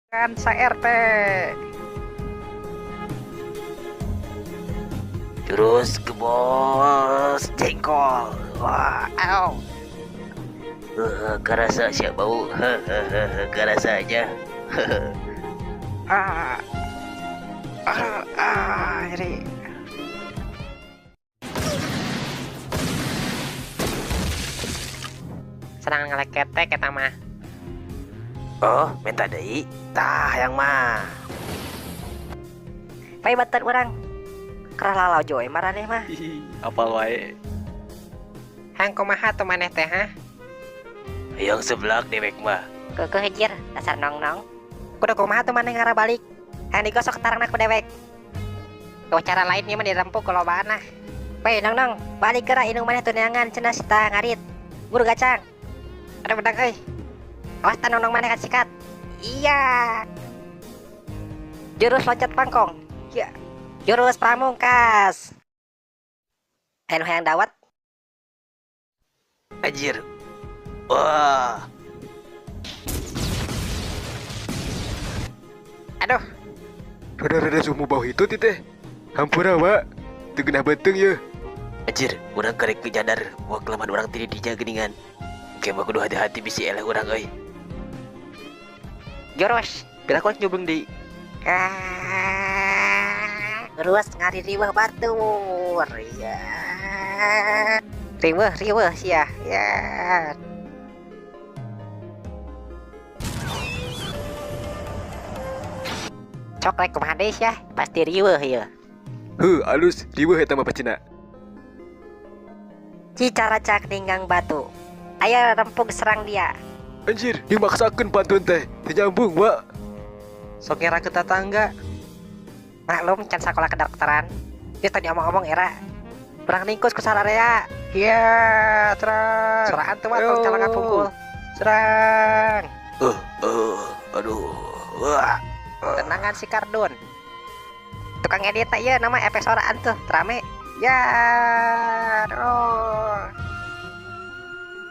Kan saya RT. Terus ke bos jengkol. Wah, Au. kerasa siap bau. Kerasa aja. Ah. Jadi senang ngelekete kita mah. Oh, minta deui. Tah yang mah. Pai batet orang. Kerah lalau joy marane mah. Apal wae. Hang kumaha tuh maneh teh ha? Yang sebelah dewek mah. Kehejir dasar nong-nong. Kudu kumaha tuh maneh ngara balik. Hang digosok tarangna ku dewek. Kau cara lainnya mah dirempuk ku lobaan nah. Pai nong-nong, balik geura indung maneh teu neangan cenah sita ngarit. Guru gacang. Ada bedak euy. Awas tan nong-nong maneh kasikat. Iya. Jurus loncat pangkong. Iya. Jurus pamungkas. Anu hayang dawat. Anjir. Wah. Aduh, Rada-rada sumu bau itu teh. Hampura wa. Teu geunah beteng ye. Anjir, urang karek nyadar wah kelamaan urang tiri di geningan. Oke, mah kudu hati-hati bisi eleh urang euy. jurus. Kira aku nyobrang deui. Terus ngari riweuh batur. Ya. Riweuh sia. Ya. Cok rek kumaha deui sia? Pasti riweuh ieu. Alus riweuh eta mah pacina. Cicara cak ninggang batu. Aya rempug serang dia. Anjir, dimaksakeun pantun teh. Teu nyambung, wa. Sok ngira ke tetangga. Maklum can sakola kedokteran. Dia tadi omong-omong era. Urang ningkus ku sararea. Iya, terang. Seraan tuh mah tong calanga pungkul. Serang. Aduh. Wah. Tenangan si Kardun. Tukang edit ya nama efek soraan tuh, rame. Ya, aduh.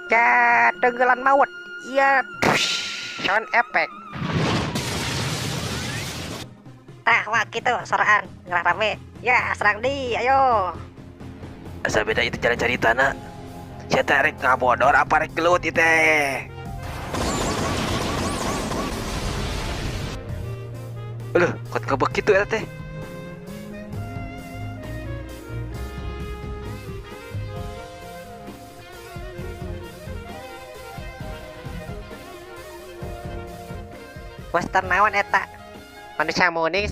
Ya, tenggelan maut. Ya, sound effect. Wah gitu, soraan. Ngerah rame. Ya, serang di, ayo. Asa beda itu cara cari tanah. Sia teh rek ngabodor apa rek gelut ieu teh. Aduh, kot ngabek kitu eta teh. Western naon eta? Manusia muning